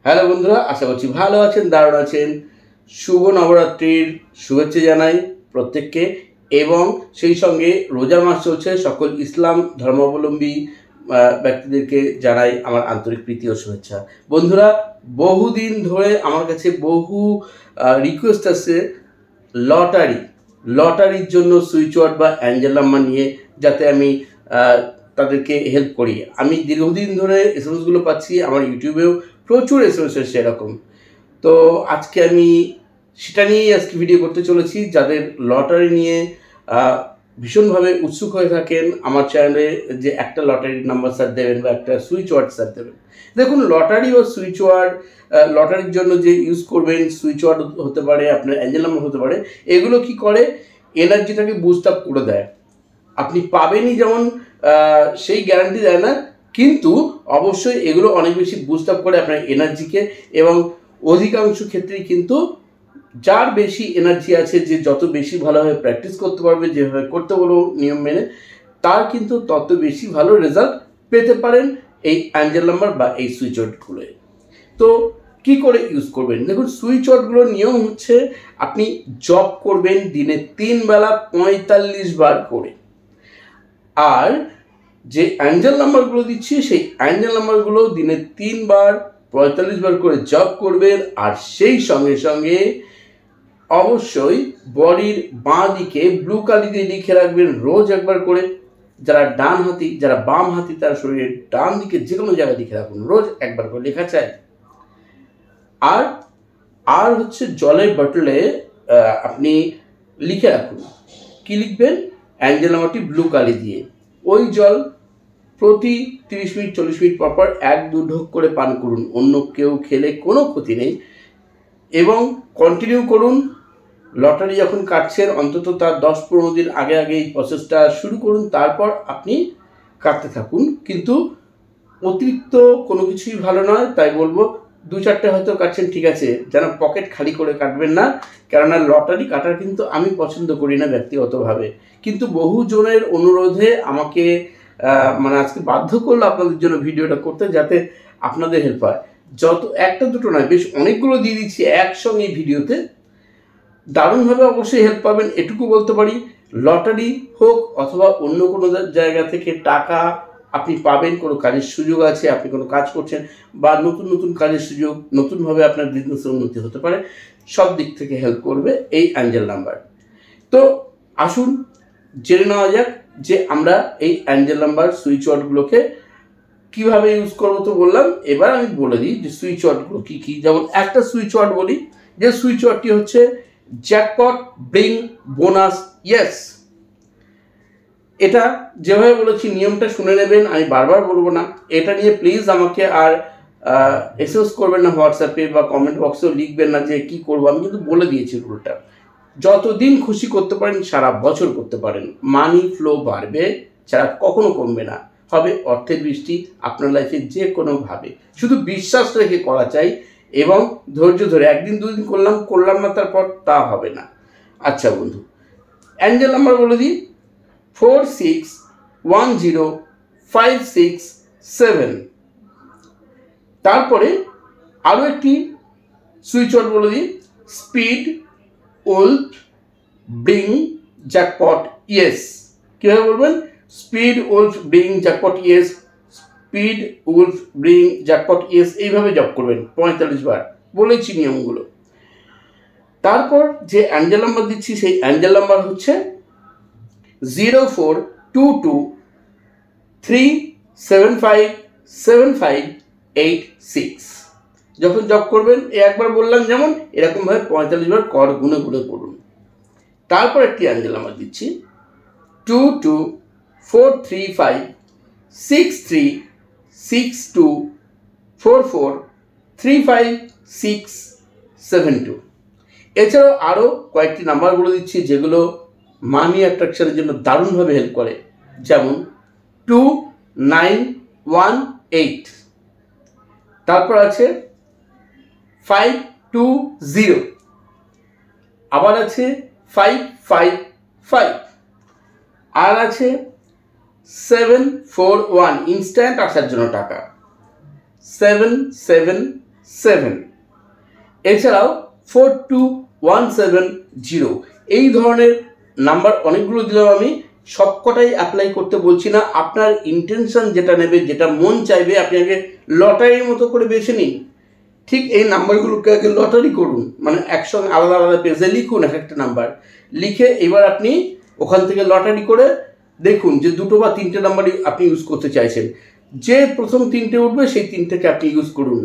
Hello বন্ধুরা, আশা করছি ভালো আছেন, দারুণ আছেন। শুভ নবরাত্রির শুভেচ্ছা জানাই প্রত্যেককে, এবং সেই সঙ্গে রোজার মাস চলছে, সকল ইসলাম ধর্মাবলম্বী ব্যক্তিদেরকে জানাই আমার আন্তরিক প্রীতি ও শুভেচ্ছা। বন্ধুরা, বহুদিন ধরে আমার কাছে বহু রিকোয়েস্ট আছে লটারির জন্য সুইচ ওয়ার্ড বা অ্যাঞ্জেল নাম্বার নিয়ে, যাতে আমি তাদেরকে হেল্প করি। আমি দীর্ঘদিন ধরে এসএমএসগুলো পাচ্ছি, আমার ইউটিউবেও প্রচুর এসএমএস এসেছে এরকম। তো আজকে আমি সেটা নিয়েই আজকে ভিডিও করতে চলেছি। যাদের লটারি নিয়ে ভীষণভাবে উৎসুক হয়ে থাকেন, আমার চ্যানেলে যে একটা লটারির নাম্বার স্যার দেবেন বা একটা সুইচ ওয়ার্ড স্যার দেবেন। দেখুন, লটারি ও সুইচ ওয়ার্ড, লটারির জন্য যে ইউজ করবেন, সুইচ ওয়ার্ড হতে পারে, আপনার অ্যাঞ্জেল নাম্বার হতে পারে, এগুলো কি করে এনার্জিটাকে বুস্ট আপ করে দেয়। আপনি পাবেনই যেমন সেই গ্যারান্টি দেয় না, কিন্তু অবশ্যই এগুলো অনেক বেশি বুস্ট আপ করে আপনার এনার্জিকে, এবং অধিকাংশ ক্ষেত্রেই কিন্তু যার বেশি এনার্জি আছে, যে যত বেশি ভালোভাবে প্র্যাকটিস করতে পারবে, যেভাবে করতে বলবো নিয়ম মেনে, তার কিন্তু তত বেশি ভালো রেজাল্ট পেতে পারেন এই অ্যাঞ্জেল নাম্বার বা এই সুইচ ওয়ার্ডগুলোয়। তো কি করে ইউজ করবেন? দেখুন, সুইচ ওয়ার্ডগুলোর নিয়ম হচ্ছে, আপনি জপ করবেন দিনে 3 বেলা 45 বার করে। আর যে অ্যাঞ্জেল নাম্বারগুলো দিচ্ছি, সেই অ্যাঞ্জেল নাম্বারগুলো দিনে 3 বার 45 বার করে জপ করবেন। আর সেই সঙ্গে সঙ্গে অবশ্যই বডির বাঁ দিকে ব্লু কালি দিয়ে লিখে রাখবেন রোজ একবার করে। যারা ডান হাতি, যারা বাম হাতি, তারা শরীরের ডান দিকে যে কোনো জায়গায় লিখে রাখুন, রোজ একবার করে লেখা চাই। আর হচ্ছে জলের বটলে আপনি লিখে রাখুন। কি লিখবেন? অ্যাঞ্জেল নাম্বারটি ব্লু কালি দিয়ে। ওই জল প্রতি 30 মিনিট 40 মিনিট পর 1-2 ঢোক করে পান করুন। অন্য কেউ খেলে কোনো ক্ষতি নেই, এবং কন্টিনিউ করুন। লটারি যখন কাটছেন, অন্তত তার 10-15 দিন আগে এই প্রসেসটা শুরু করুন, তারপর আপনি কাটতে থাকুন। কিন্তু অতিরিক্ত কোনো কিছুই ভালো নয়, তাই বলবো 2-4টে হয়তো কাটছেন, ঠিক আছে, যেন পকেট খালি করে কাটবেন না। কেননা লটারি কাটার কিন্তু আমি পছন্দ করি না ব্যক্তিগতভাবে, কিন্তু বহু জনের অনুরোধে আমাকে আজকে বাধ্য করলো আপনাদের জন্য ভিডিওটা করতে, যাতে আপনাদের হেল্প হয়। যত একটা দুটো নয়, বেশ অনেকগুলো দিয়ে দিচ্ছি একসঙ্গে এই ভিডিওতে। দারুণভাবে অবশ্যই হেল্প পাবেন, এটুকু বলতে পারি। লটারি হোক অথবা অন্য কোনো জায়গা থেকে টাকা আপনি পাবেন, কোনো কাজের সুযোগ আছে, আপনি কোনো কাজ করছেন, বা নতুন কাজের সুযোগ, নতুনভাবে আপনার বিজনেসের উন্নতি হতে পারে, সব দিক থেকে হেল্প করবে এই অ্যাঞ্জেল নাম্বার। তো আসুন জেনে নেওয়া যাক যে আমরা এই অ্যাঞ্জেল নাম্বার সুইচ ওয়ার্ডগুলোকে কীভাবে ইউজ করবো। তো বললাম, এবার আমি বলে দিই যে সুইচ ওয়ার্ডগুলো কী কী। যেমন একটা সুইচ ওয়ার্ড বলি, যে সুইচ ওয়ার্ডটি হচ্ছে জ্যাকপট ব্রিং বোনাস ইয়েস। এটা যেভাবে বলেছি নিয়মটা শুনে নেবেন, আমি বারবার বলবো না। এটা নিয়ে প্লিজ আমাকে আর এসএমএস করবেন না হোয়াটসঅ্যাপে, বা কমেন্ট বক্সেও লিখবেন না যে কি করবো। আমি কিন্তু বলে দিয়েছি রুলটা। যতদিন খুশি করতে পারেন, সারা বছর করতে পারেন, মানি ফ্লো বাড়বে, ছাড়া কখনো কমবে না। হবে অর্থের বৃষ্টি আপনার লাইফে যে কোনোভাবে। শুধু বিশ্বাস রেখে করা চাই, এবং ধৈর্য ধরে। 1 দিন 2 দিন করলাম না, তারপর তা হবে না। আচ্ছা বন্ধু, অ্যাঞ্জেল নাম্বার বলে দিই 46105667। তারপরে আরও একটি সুইচ ওয়ার্ড বলে দিই, speed Wolf bring jackpot yes. কীভাবে বলবেন? Speed Wolf bring jackpot yes, speed Wolf bring jackpot yes, এইভাবে জপ করবেন 45 বার। বলেছি নিয়মগুলো। তারপর যে অ্যাঞ্জেল নাম্বার দিচ্ছি, সেই অ্যাঞ্জেল নাম্বার হচ্ছে 0422375758 যখন জব করবেন, একবার বললাম যেমন, এরকমভাবে 45 বার কর গুনে করুন। তারপর একটি অ্যাঞ্জেল নাম্বার দিচ্ছি 2243563244356672। এছাড়াও আরও কয়েকটি নাম্বার বলে দিচ্ছি, যেগুলো মানি অ্যাট্রাকশনের জন্য দারুণভাবে হেল্প করে। যেমন 2918, তারপর আছে 520, আবার আছে 555, আর আছে 741 ইনস্ট্যান্ট আসার জন্য টাকা, 777 7। এছাড়াও 42170 এই ধরনের নাম্বার অনেকগুলো দিলাম আমি, সবকটাই অ্যাপ্লাই করতে বলছি না। আপনার ইন্টেনশন যেটা নেবে, যেটা মন চাইবে, আপনি আগে লটারির মতো করে বেছে নিন। ঠিক এই নাম্বারগুলোকে আগে লটারি করুন, মানে একসঙ্গে আলাদা আলাদা পেজে লিখুন এক একটা নাম্বার লিখে, এবার আপনি ওখান থেকে লটারি করে দেখুন যে 2টো বা 3টে নাম্বারই আপনি ইউজ করতে চাইছেন। যে প্রথম 3টে উঠবে সেই 3টেকে আপনি ইউজ করুন,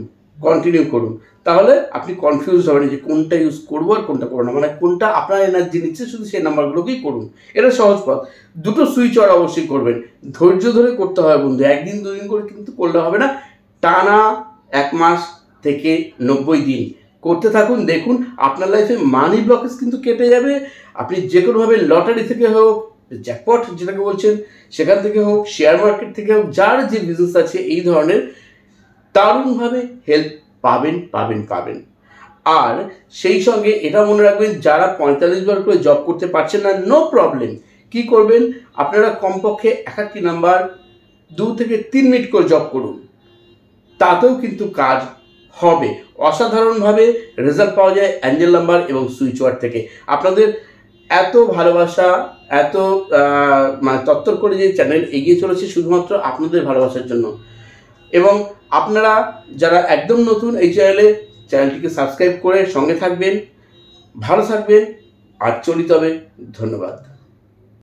কন্টিনিউ করুন। তাহলে আপনি কনফিউজ হবেন যে কোনটা ইউজ করবো আর কোনটা করবো না, মানে কোনটা আপনার এনার্জি নিচ্ছে শুধু সেই নাম্বারগুলোকেই করুন। এটা সহজ পথ। 2টো সুইচ অর অবশ্যই করবেন, ধৈর্য ধরে করতে হবে বন্ধু, একদিন দুদিন করে কিন্তু করলে হবে না, টানা 1 মাস থেকে 90 দিন করতে থাকুন। দেখুন আপনার লাইফে মানি ব্লকেজ কিন্তু কেটে যাবে। আপনি যে কোনোভাবে লটারি থেকে হোক, জ্যাকপট যেটাকে বলছেন সেখান থেকে হোক, শেয়ার মার্কেট থেকে হোক, যার যে বিজনেস আছে এই ধরনের দারুণভাবে হেল্প পাবেন পাবেন পাবেন। আর সেই সঙ্গে এটা মনে রাখবেন, যারা 45 বার করে জব করতে পারছেন না, নো প্রবলেম। কি করবেন, আপনারা কমপক্ষে এক একটি নাম্বার 2 থেকে 3 মিনিট করে জব করুন, তাতেও কিন্তু কাজ হবে। অসাধারণভাবে রেজাল্ট পাওয়া যায় অ্যাঞ্জেল নাম্বার এবং সুইচ ওয়ার্ড থেকে। আপনাদের এত ভালোবাসা, এত মানে তত্তর করে যে চ্যানেল এগিয়ে চলেছে শুধুমাত্র আপনাদের ভালোবাসার জন্য। এবং আপনারা যারা একদম নতুন এই চ্যানেলটিকে সাবস্ক্রাইব করে সঙ্গে থাকবেন, ভালো থাকবেন আর চলিত হবে। ধন্যবাদ।